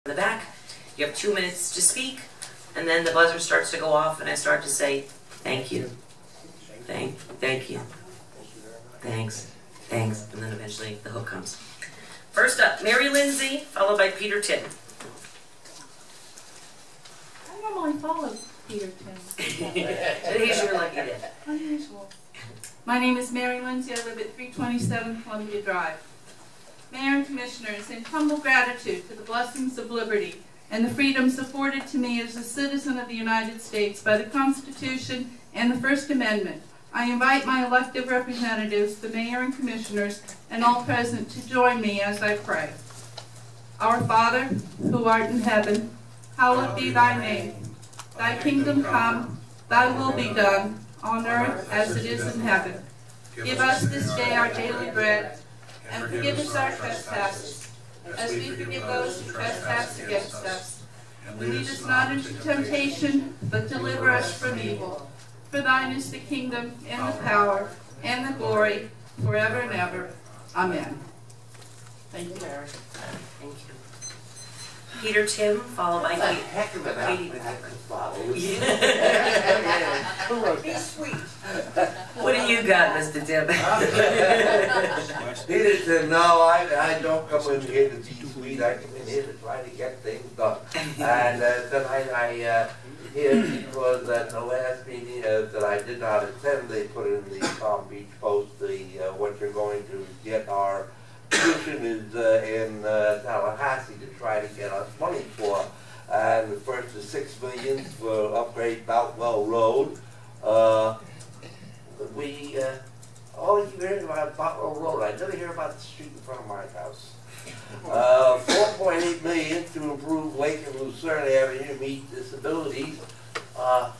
in the back. You have 2 minutes to speak, and then the buzzer starts to go off, and I start to say, thank you, thank you, thanks, and then eventually the hook comes. First up, Mary Lindsey, followed by Peter Tim. I normally follow Peter Tim. Today's your lucky day. Unusual. My name is Mary Lindsey. I live at 327 Columbia Drive. Mayor and Commissioners, in humble gratitude for the blessings of liberty and the freedoms afforded to me as a citizen of the United States by the Constitution and the First Amendment, I invite my elected representatives, the Mayor and Commissioners, and all present to join me as I pray. Our Father, who art in heaven, hallowed be thy name. Thy kingdom come, thy will be done, on earth as it is in heaven. Give us this day our daily bread, and forgive us our trespasses, as we forgive those who trespass against us. And lead us not into temptation, but deliver us from evil. For thine is the kingdom, and the power, and the glory, forever and ever. Amen. Thank you, Mary. Thank you. Peter Tim, followed by Katie. He's sweet. What do you got, Mr. Tim? Peter Tim, no, I don't come in here to be sweet. I come in here to try to get things done. And tonight I here because at the last meeting that I did not attend, they put in the Palm Beach Post what you're going to get our tuition is in Tallahassee to try to get us money for. And the first is $6 million for upgrade Boutwell Road. All you hear about Boutwell Road, I never hear about the street in front of my house. $4.8 million to improve Lake and Lucerne Avenue to meet disabilities.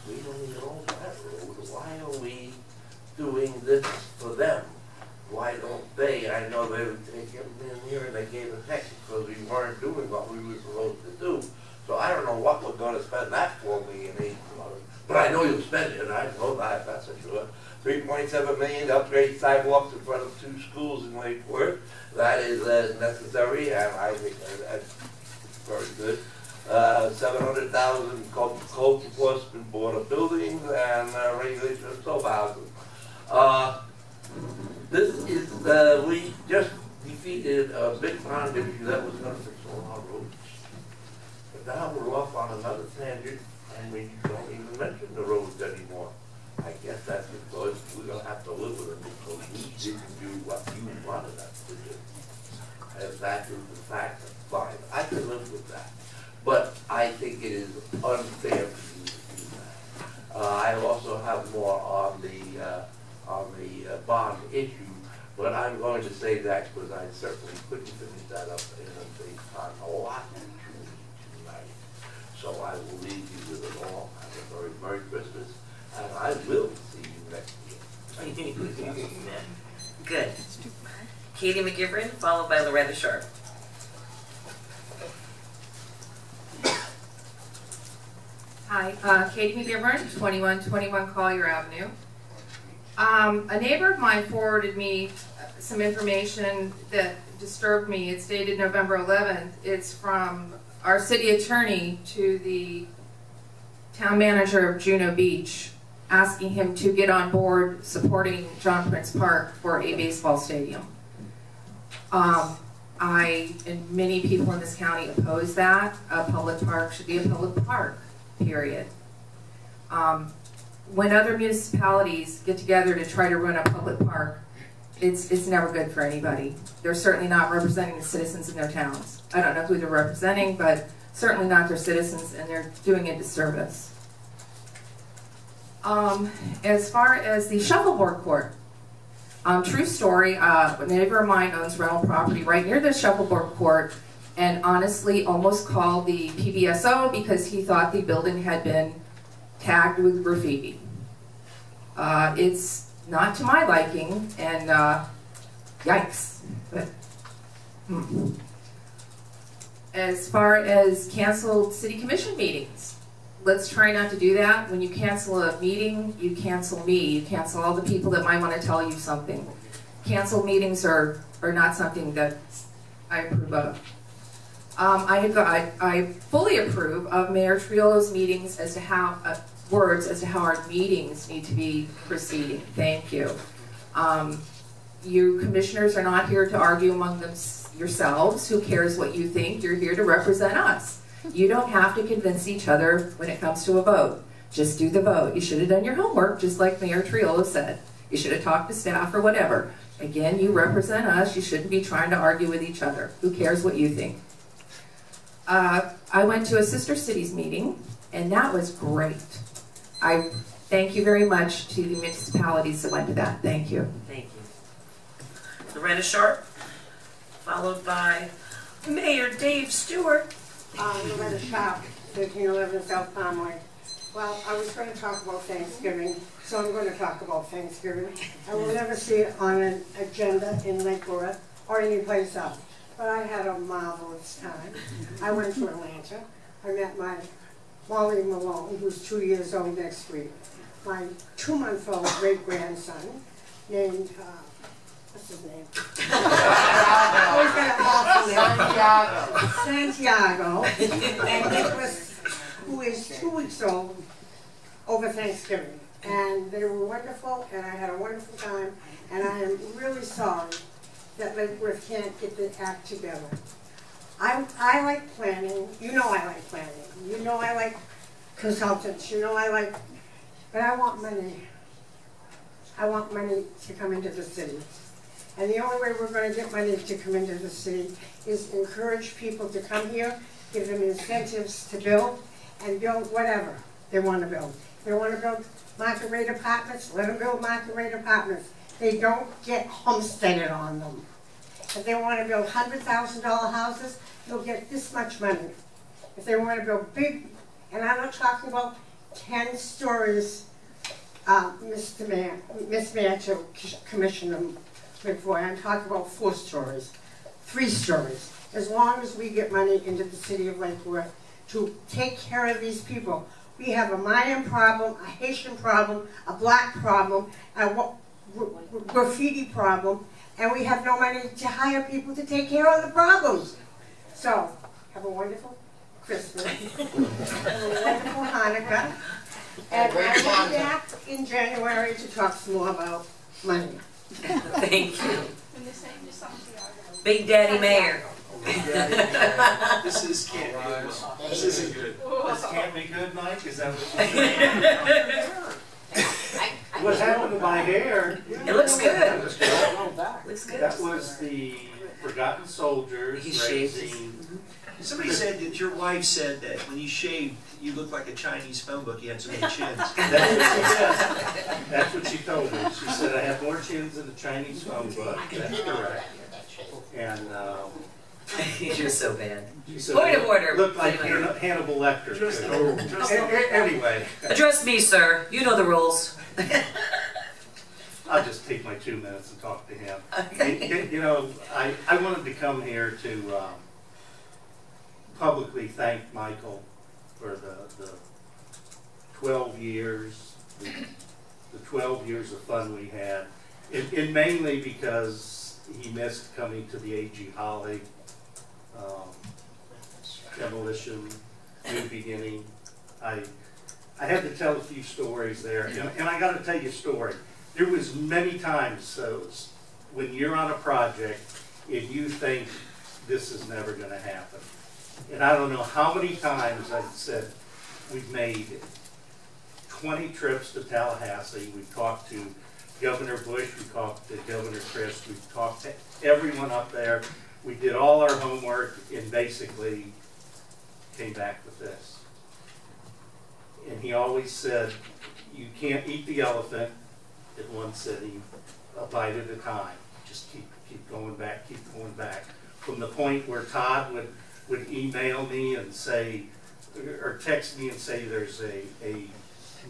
We don't even own that road. Why are we doing this for them? Why don't they? I know they would take him in here and they gave us heck because we weren't doing what we were supposed to do. So I don't know what we're going to spend that $4 million on. But I know you'll spend it, I know that, that's for sure. $3.7 million to upgrade sidewalks in front of 2 schools in Lake Worth. That is necessary, and I think that's very good. $700,000 code enforcement, board of buildings, and regulation of soap houses. This is, we just defeated a big bond issue that was going to fix all our roads. But now we're off on another tangent, and we don't even mention the roads anymore. I guess that's because we're going to have to live with it because we didn't do what you wanted us to do. If that is the fact, fine. I can live with that. But I think it is unfair for you to do that. I also have more on the bond issue, but I'm going to say that because I certainly couldn't finish that up in a time a lot tonight. So I will leave you with it all. Have a very Merry Christmas, and I will see you next year. Good. Katie Mcgivern, followed by Loretta Sharp. Hi, Katie Mcgivern, 2121 Collier Avenue. A neighbor of mine forwarded me some information that disturbed me. It's dated November 11th. It's from our city attorney to the town manager of Juno Beach, asking him to get on board supporting John Prince Park for a baseball stadium. I and many people in this county oppose that. A public park should be a public park, period. When other municipalities get together to try to run a public park, it's never good for anybody. They're certainly not representing the citizens in their towns. I don't know who they're representing, but certainly not their citizens, and they're doing a disservice. As far as the shuffleboard court, true story, a neighbor of mine owns rental property right near the shuffleboard court, and honestly almost called the PBSO because he thought the building had been tagged with graffiti. It's not to my liking, and yikes. But, As far as canceled city commission meetings, let's try not to do that. When you cancel a meeting, you cancel me. You cancel all the people that might want to tell you something. Canceled meetings are not something that I approve of. I fully approve of Mayor Triolo's meetings as to how, words as to how our meetings need to be proceeding. Thank you. You commissioners are not here to argue among yourselves. Who cares what you think? You're here to represent us. You don't have to convince each other when it comes to a vote. Just do the vote. You should have done your homework, just like Mayor Triolo said. You should have talked to staff or whatever. Again, you represent us. You shouldn't be trying to argue with each other. Who cares what you think? I went to a Sister Cities meeting, and that was great. I thank you very much to the municipalities that went to that. Thank you. Thank you. Loretta Sharp, followed by Mayor Dave Stewart. Loretta Sharp, 1311 South Palmway. Well, I was going to talk about Thanksgiving, so I'm going to talk about Thanksgiving. I will never see it on an agenda in Lakewood or anyplace else. But I had a marvelous time. I went to Atlanta. I met my Molly Malone, who's 2 years old next week. My 2-month-old great-grandson named, what's his name? Santiago. And Nicholas, who is 2 weeks old, over Thanksgiving. And they were wonderful, and I had a wonderful time. And I am really sorry that Lakewood can't get the act together. I like planning. You know I like planning. You know I like consultants. You know I like, but I want money. I want money to come into the city. And the only way we're going to get money to come into the city is encourage people to come here, give them incentives to build, and build whatever they want to build. If they want to build market rate apartments, let them build market rate apartments. They don't get homesteaded on them. If they want to build $100,000 houses, they'll get this much money. If they want to build big, and I'm not talking about 10 stories, Miss Mayor to Commissioner McGivern, I'm talking about 4 stories, 3 stories. As long as we get money into the city of Lakewood to take care of these people. We have a Mayan problem, a Haitian problem, a black problem, a graffiti problem, and we have no money to hire people to take care of the problems. So, have a wonderful Christmas, have a wonderful Hanukkah, and I'll be back in January to talk some more about money. Thank you. Big Daddy Mayor. This can't be good. This isn't good. This can't be good, Mike? Is that what you're saying? What happened to my hair? It looks good. Looks good. That was the Forgotten Soldiers raising. Somebody said that your wife said that when you shaved, you looked like a Chinese phone book. You had so many chins. That's what she said. That's what she told me. She said I have more chins than a Chinese phone book. That's correct. And You're so bad. she said Point of order. looked like Hannibal Lecter. Anyway, Address me, sir. You know the rules. I'll just take my 2 minutes and talk to him. Okay. You know, I wanted to come here to publicly thank Michael for the 12 years, the 12 years of fun we had, and mainly because he missed coming to the A.G. Holly demolition, new beginning. I had to tell a few stories there, and I got to tell you a story. There was many times when you're on a project and you think this is never going to happen. And I don't know how many times I've said we've made 20 trips to Tallahassee. We've talked to Governor Bush, we talked to Governor Christ, we've talked to everyone up there. We did all our homework and basically came back with this. And he always said, you can't eat the elephant in one sitting, a bite at a time. Just keep going back, keep going back. From the point where Todd would email me and say, or text me and say there's a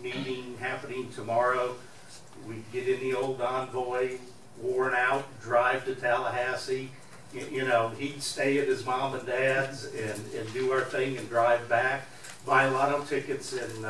meeting happening tomorrow, we'd get in the old Envoy, worn out, drive to Tallahassee. You know, he'd stay at his mom and dad's and do our thing and drive back, buy lotto tickets in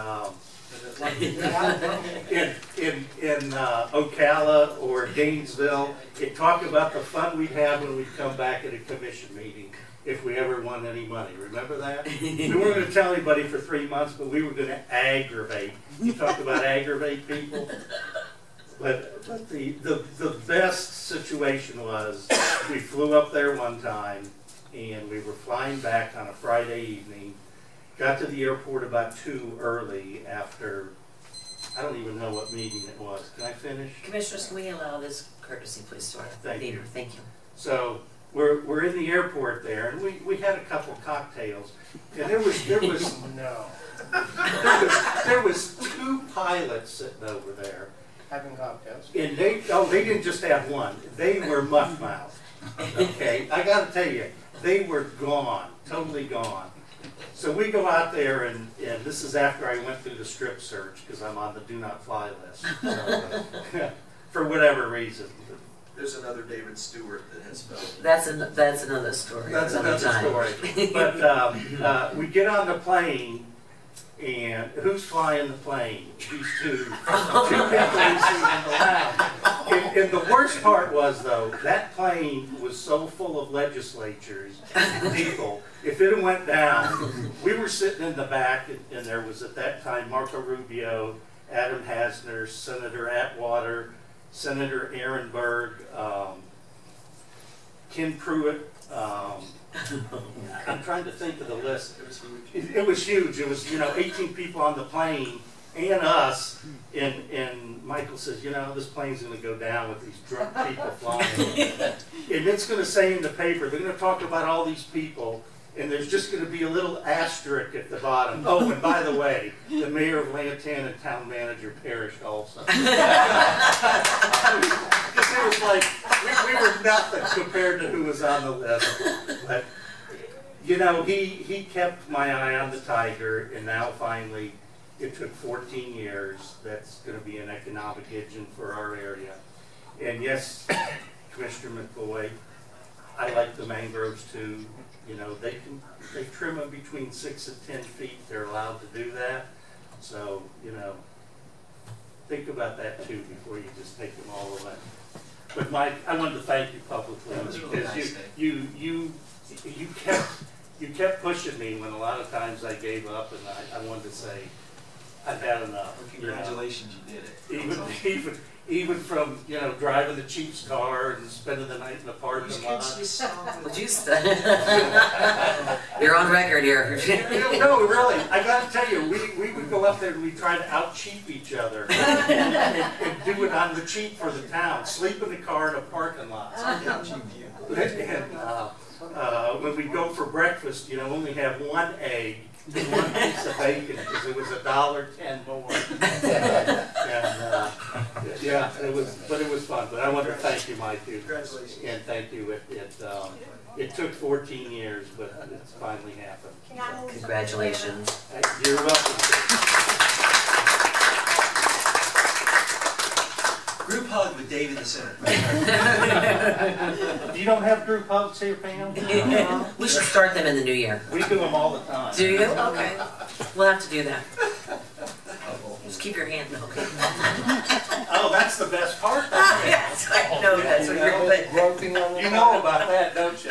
Ocala or Gainesville, and talk about the fun we'd have when we'd come back at a commission meeting. if we ever won any money. Remember that? We weren't going to tell anybody for 3 months, but we were going to aggravate. You talk about aggravate people. But the best situation was we flew up there one time, and we were flying back on a Friday evening. Got to the airport about 2 early after, I don't even know what meeting it was. Can I finish? Commissioners, can we allow this courtesy, please, to our Thank you. leader? Thank you. So we're in the airport there, and we had a couple cocktails, and there was No. there was 2 pilots sitting over there, Having cocktails. and they didn't just have one. They were muff mouthed. Okay, I got to tell you, they were gone, totally gone. So we go out there, and this is after I went through the strip search because I'm on the do not fly list for whatever reason. There's another David Stewart that has felony. That's another story. That's another time. story. But we get on the plane, and who's flying the plane? These two people we see in the lounge. And the worst part was, though, that plane was so full of legislatures and people. If it went down, we were sitting in the back, and there was at that time Marco Rubio, Adam Hasner, Senator Atwater, Senator Ehrenberg, Ken Pruitt. I'm trying to think of the list. It was huge. It was 18 people on the plane and us. And Michael says, this plane's going to go down with these drunk people flying. And it's going to say in the paper, they're going to talk about all these people. And there's just going to be a little asterisk at the bottom. Oh, and by the way, the mayor of Lantan and town manager perished also. Because it was like, we were nothing compared to who was on the list. But, he kept my eye on the tiger, and now finally, it took 14 years. That's going to be an economic engine for our area. And yes, Commissioner McCoy, I like the mangroves too. They trim them between 6 and 10 feet. They're allowed to do that. So, think about that too before you just take them all away. But Mike, I wanted to thank you publicly because you kept pushing me when a lot of times I gave up, and I wanted to say I've had enough. Well, congratulations, you did it. Even from driving the Chiefs car and spending the night in the parking lot. Would you You're on record here. No, really. I got to tell you, we would go up there and we'd try to out-cheap each other and do it on the cheap for the town. Sleep in the car in a parking lot. And when we go for breakfast, only have 1 egg. 1 piece of bacon because it was $1.10 more. And yeah, it was fun. But I want to thank you, Mike, too. Congratulations. And thank you. It took 14 years, but it's finally happened. Congratulations. You're welcome. Group hug with David the Senator. You don't have group hugs here, Pam? We should start them in the new year. We do them all the time. Do you? Okay. We'll have to do that. Just keep your hand. Okay. Oh, that's the best part. Yes, I know that's what you're. Groping on the You know about that, don't you?